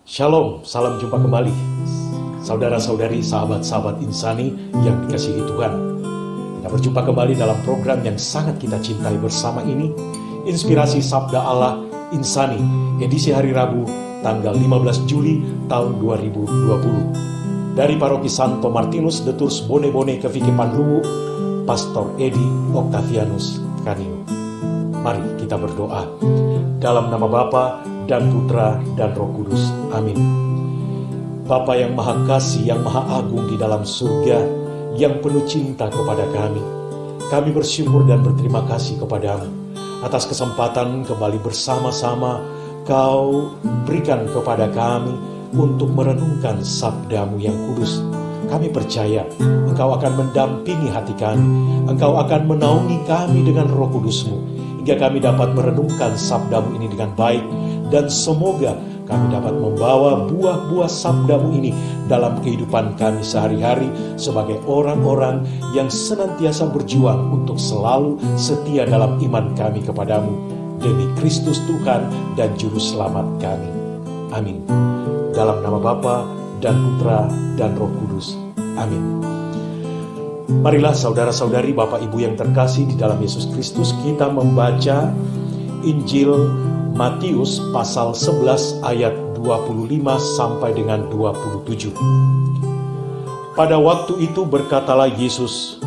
Shalom, salam jumpa kembali. Saudara-saudari, sahabat-sahabat insani yang dikasihi Tuhan. Kita berjumpa kembali dalam program yang sangat kita cintai bersama ini, Inspirasi Sabda Allah Insani, edisi hari Rabu, tanggal 15 Juli tahun 2020. Dari Paroki Santo Martinus de Tours Bone-Bone Kevike Panluwu, Pastor Edi Octavianus Kanio. Mari kita berdoa. Dalam nama Bapa dan Putra dan Roh Kudus. Amin. Bapa yang Maha Kasih, yang Maha Agung di dalam surga, yang penuh cinta kepada kami bersyukur dan berterima kasih kepadamu atas kesempatan kembali bersama-sama Kau berikan kepada kami untuk merenungkan sabdamu yang kudus. Kami percaya Engkau akan mendampingi hati kami, Engkau akan menaungi kami dengan Roh Kudus-Mu, hingga kami dapat merenungkan sabdamu ini dengan baik, dan semoga kami dapat membawa buah-buah sabdamu ini dalam kehidupan kami sehari-hari sebagai orang-orang yang senantiasa berjuang untuk selalu setia dalam iman kami kepadamu, demi Kristus Tuhan dan Juru Selamat kami. Amin. Dalam nama Bapa dan Putra dan Roh Kudus. Amin. Marilah saudara-saudari, Bapak Ibu yang terkasih di dalam Yesus Kristus, kita membaca Injil Matius pasal 11 ayat 25 sampai dengan 27. Pada waktu itu berkatalah Yesus,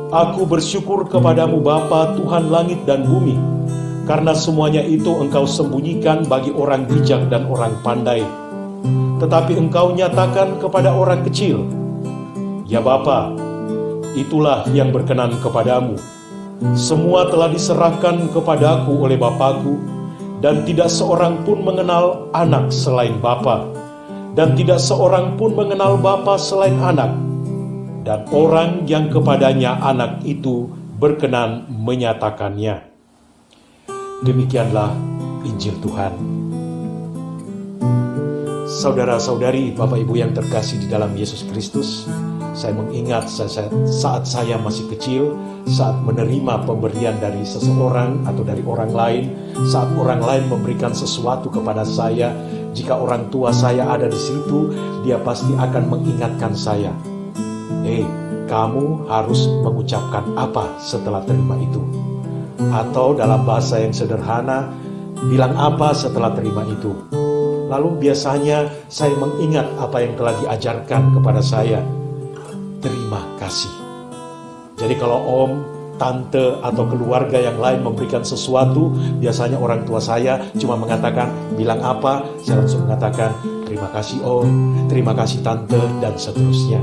"Aku bersyukur kepadamu Bapa, Tuhan langit dan bumi, karena semuanya itu Engkau sembunyikan bagi orang bijak dan orang pandai, tetapi Engkau nyatakan kepada orang kecil. Ya Bapa, itulah yang berkenan kepadamu. Semua telah diserahkan kepadaku oleh Bapakku, dan tidak seorang pun mengenal anak selain Bapa, dan tidak seorang pun mengenal Bapa selain anak, dan orang yang kepadanya anak itu berkenan menyatakannya." Demikianlah Injil Tuhan. Saudara-saudari, Bapak Ibu yang terkasih di dalam Yesus Kristus, saya mengingat saat saya masih kecil, saat menerima pemberian dari seseorang atau dari orang lain, saat orang lain memberikan sesuatu kepada saya, jika orang tua saya ada di situ, dia pasti akan mengingatkan saya, kamu harus mengucapkan apa setelah terima itu? Atau dalam bahasa yang sederhana, bilang apa setelah terima itu? Lalu biasanya saya mengingat apa yang telah diajarkan kepada saya. Terima kasih. Jadi kalau om, tante, atau keluarga yang lain memberikan sesuatu, biasanya orang tua saya cuma mengatakan, bilang apa? Saya langsung mengatakan, terima kasih om, terima kasih tante, dan seterusnya.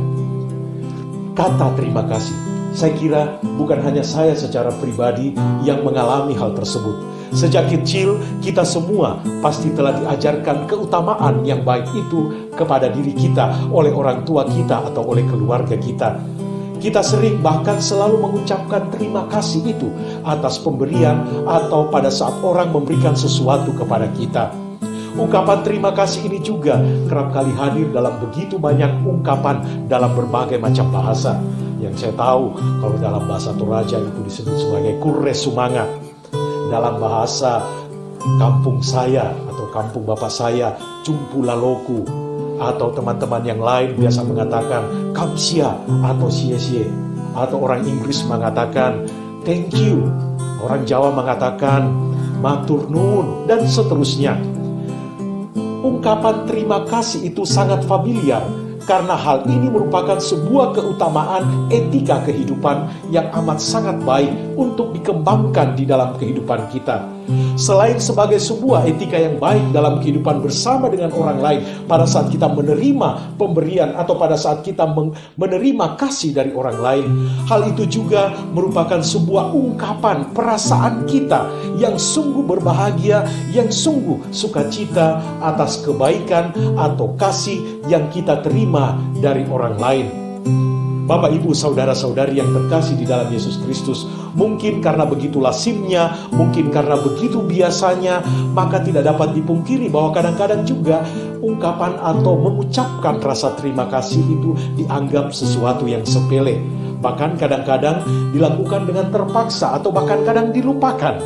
Kata terima kasih, saya kira bukan hanya saya secara pribadi yang mengalami hal tersebut. Sejak kecil, kita semua pasti telah diajarkan keutamaan yang baik itu kepada diri kita oleh orang tua kita atau oleh keluarga kita. Kita sering bahkan selalu mengucapkan terima kasih itu atas pemberian atau pada saat orang memberikan sesuatu kepada kita. Ungkapan terima kasih ini juga kerap kali hadir dalam begitu banyak ungkapan dalam berbagai macam bahasa. Yang saya tahu, kalau dalam bahasa Toraja itu disebut sebagai kurre sumanga. Dalam bahasa kampung saya atau kampung bapak saya, cumpu laloku, atau teman-teman yang lain biasa mengatakan kamsia atau sie-sie, atau orang Inggris mengatakan thank you, orang Jawa mengatakan matur nuwun, dan seterusnya. Ungkapan terima kasih itu sangat familiar karena hal ini merupakan sebuah keutamaan etika kehidupan yang amat sangat baik untuk dikembangkan di dalam kehidupan kita. Selain sebagai sebuah etika yang baik dalam kehidupan bersama dengan orang lain, pada saat kita menerima pemberian atau pada saat kita menerima kasih dari orang lain, hal itu juga merupakan sebuah ungkapan perasaan kita yang sungguh berbahagia, yang sungguh sukacita atas kebaikan atau kasih yang kita terima dari orang lain. Bapak, Ibu, saudara-saudari yang terkasih di dalam Yesus Kristus, mungkin karena begitu lazimnya, mungkin karena begitu biasanya, maka tidak dapat dipungkiri bahwa kadang-kadang juga ungkapan atau mengucapkan rasa terima kasih itu dianggap sesuatu yang sepele. Bahkan kadang-kadang dilakukan dengan terpaksa atau bahkan kadang dilupakan.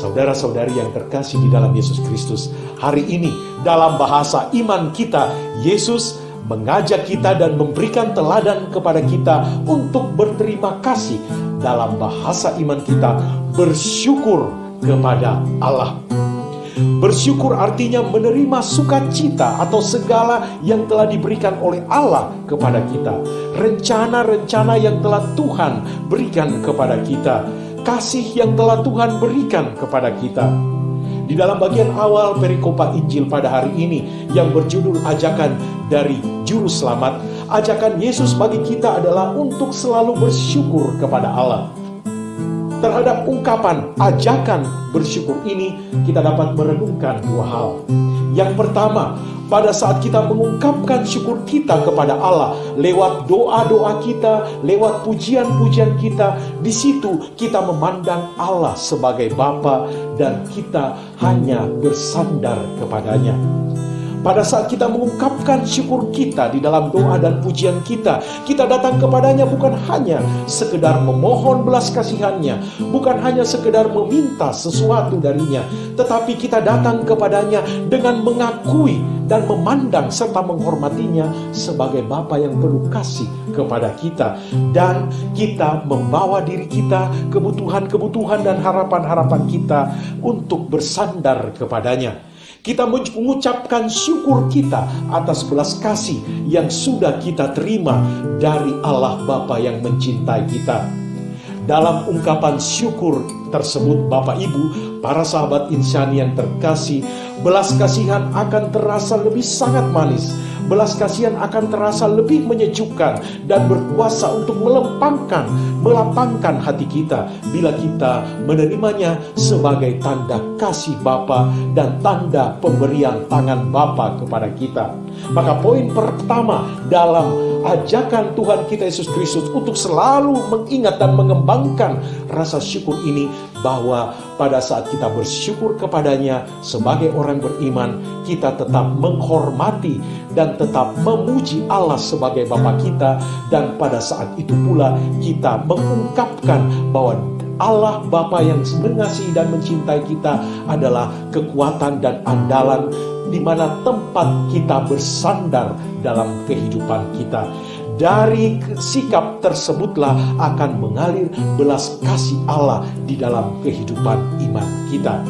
Saudara-saudari yang terkasih di dalam Yesus Kristus, hari ini dalam bahasa iman kita, Yesus mengajak kita dan memberikan teladan kepada kita untuk berterima kasih. Dalam bahasa iman kita, bersyukur kepada Allah. Bersyukur artinya menerima sukacita atau segala yang telah diberikan oleh Allah kepada kita. Rencana-rencana yang telah Tuhan berikan kepada kita. Kasih yang telah Tuhan berikan kepada kita. Di dalam bagian awal perikopa Injil pada hari ini yang berjudul ajakan dari Juru Selamat, ajakan Yesus bagi kita adalah untuk selalu bersyukur kepada Allah. Terhadap ungkapan ajakan bersyukur ini, kita dapat merenungkan dua hal. Yang pertama, pada saat kita mengungkapkan syukur kita kepada Allah lewat doa-doa kita, lewat pujian-pujian kita, di situ kita memandang Allah sebagai Bapa dan kita hanya bersandar kepadanya. Pada saat kita mengungkapkan syukur kita di dalam doa dan pujian kita, kita datang kepadanya bukan hanya sekedar memohon belas kasihannya, bukan hanya sekedar meminta sesuatu darinya, tetapi kita datang kepadanya dengan mengakui dan memandang serta menghormatinya sebagai Bapa yang penuh kasih kepada kita. Dan kita membawa diri kita, kebutuhan-kebutuhan dan harapan-harapan kita untuk bersandar kepadanya. Kita mengucapkan syukur kita atas belas kasih yang sudah kita terima dari Allah Bapa yang mencintai kita. Dalam ungkapan syukur tersebut, Bapak Ibu, para sahabat insani yang terkasih, belas kasihan akan terasa lebih sangat manis. Belas kasihan akan terasa lebih menyejukkan dan berkuasa untuk melapangkan hati kita bila kita menerimanya sebagai tanda kasih Bapa dan tanda pemberian tangan Bapa kepada kita. Maka poin pertama dalam ajakan Tuhan kita Yesus Kristus untuk selalu mengingat dan mengembangkan rasa syukur ini, bahwa pada saat kita bersyukur kepadanya sebagai orang beriman, kita tetap menghormati dan tetap memuji Allah sebagai Bapa kita. Dan pada saat itu pula kita mengungkapkan bahwa Allah Bapa yang mengasihi dan mencintai kita adalah kekuatan dan andalan di mana tempat kita bersandar dalam kehidupan kita. Dari sikap tersebutlah akan mengalir belas kasih Allah di dalam kehidupan iman kita.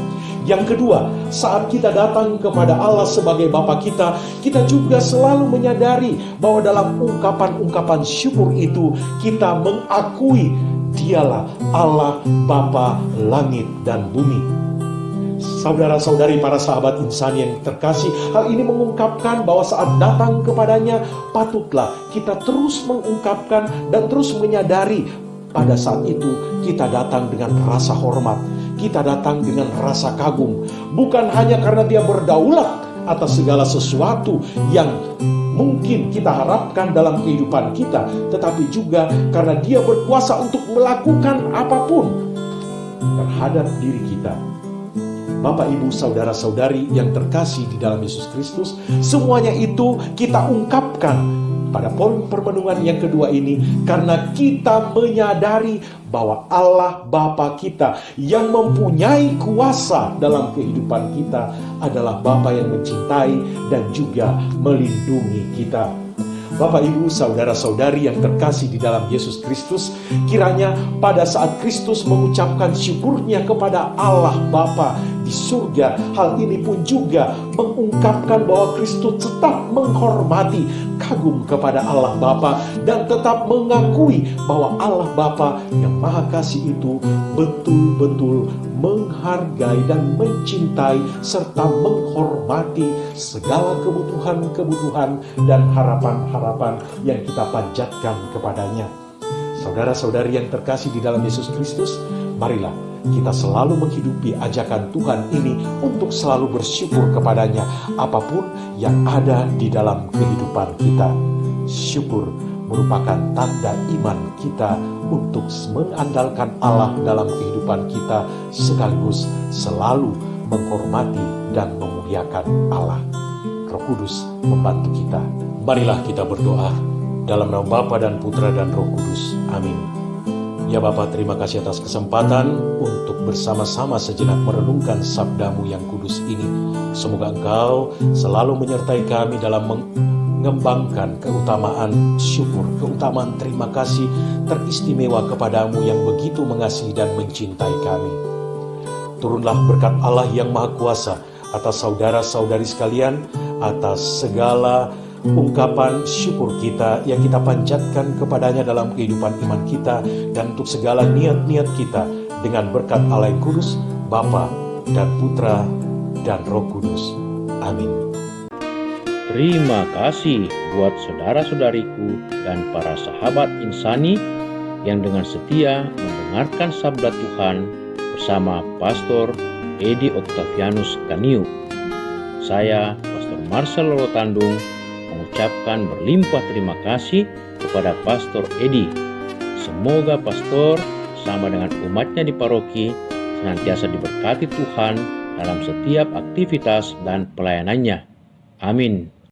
Yang kedua, saat kita datang kepada Allah sebagai Bapa kita, kita juga selalu menyadari bahwa dalam ungkapan-ungkapan syukur itu kita mengakui Dialah Allah Bapa langit dan bumi. Saudara-saudari, para sahabat insan yang terkasih, hal ini mengungkapkan bahwa saat datang kepadanya, patutlah kita terus mengungkapkan dan terus menyadari pada saat itu kita datang dengan rasa hormat, kita datang dengan rasa kagum, bukan hanya karena Dia berdaulat atas segala sesuatu yang mungkin kita harapkan dalam kehidupan kita, tetapi juga karena Dia berkuasa untuk melakukan apapun terhadap diri kita. Bapak, Ibu, saudara-saudari yang terkasih di dalam Yesus Kristus, semuanya itu kita ungkapkan pada poin permenungan yang kedua ini karena kita menyadari bahwa Allah Bapa kita yang mempunyai kuasa dalam kehidupan kita adalah Bapa yang mencintai dan juga melindungi kita. Bapak, Ibu, saudara-saudari yang terkasih di dalam Yesus Kristus, kiranya pada saat Kristus mengucapkan syukurnya kepada Allah Bapa di surga, hal ini pun juga mengungkapkan bahwa Kristus tetap menghormati, kagum kepada Allah Bapa dan tetap mengakui bahwa Allah Bapa yang Maha Kasih itu betul-betul menghargai dan mencintai serta menghormati segala kebutuhan-kebutuhan dan harapan-harapan yang kita panjatkan kepadanya. Saudara-saudari yang terkasih di dalam Yesus Kristus, marilah kita selalu menghidupi ajakan Tuhan ini untuk selalu bersyukur kepadanya apapun yang ada di dalam kehidupan kita. Syukur merupakan tanda iman kita untuk mengandalkan Allah dalam kehidupan kita, sekaligus selalu menghormati dan memuliakan Allah. Roh Kudus membantu kita. Marilah kita berdoa dalam nama Bapa dan Putra dan Roh Kudus. Amin. Ya Bapa, terima kasih atas kesempatan untuk bersama-sama sejenak merenungkan sabda-Mu yang kudus ini. Semoga Engkau selalu menyertai kami dalam mengembangkan keutamaan syukur, keutamaan terima kasih teristimewa kepada-Mu yang begitu mengasihi dan mencintai kami. Turunlah berkat Allah yang Maha Kuasa atas saudara-saudari sekalian, atas segala ungkapan syukur kita yang kita panjatkan kepadanya dalam kehidupan iman kita, dan untuk segala niat-niat kita dengan berkat Allah yang kudus, Bapa dan Putra dan Roh Kudus. Amin. Terima kasih buat saudara-saudariku dan para sahabat insani yang dengan setia mendengarkan sabda Tuhan bersama Pastor Edi Octavianus Kaniu. Saya, Pastor Marcel Rotandung, mengucapkan berlimpah terima kasih kepada Pastor Edi. Semoga Pastor sama dengan umatnya di paroki senantiasa diberkati Tuhan dalam setiap aktivitas dan pelayanannya. Amin.